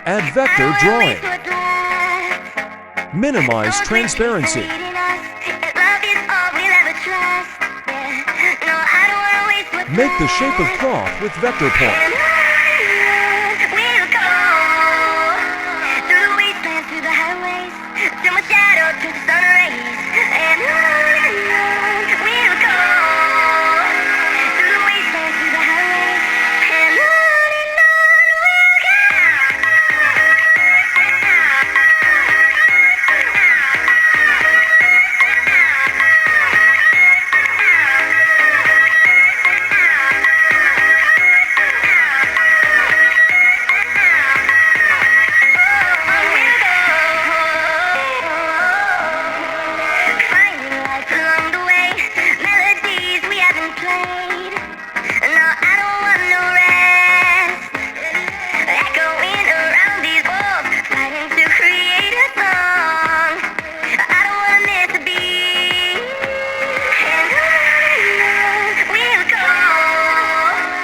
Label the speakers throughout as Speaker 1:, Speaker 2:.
Speaker 1: Add vector drawing. Minimize transparency. Make the shape of cloth with vector point.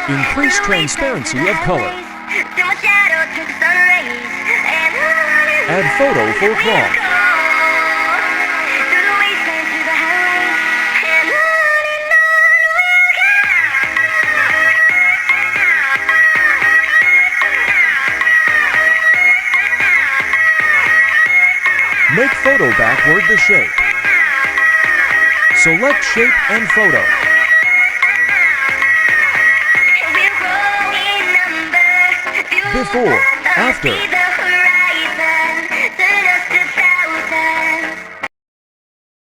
Speaker 1: Increase transparency of color. Add photo for cloth. Make photo backward the shape. Select shape and photo. Before, after.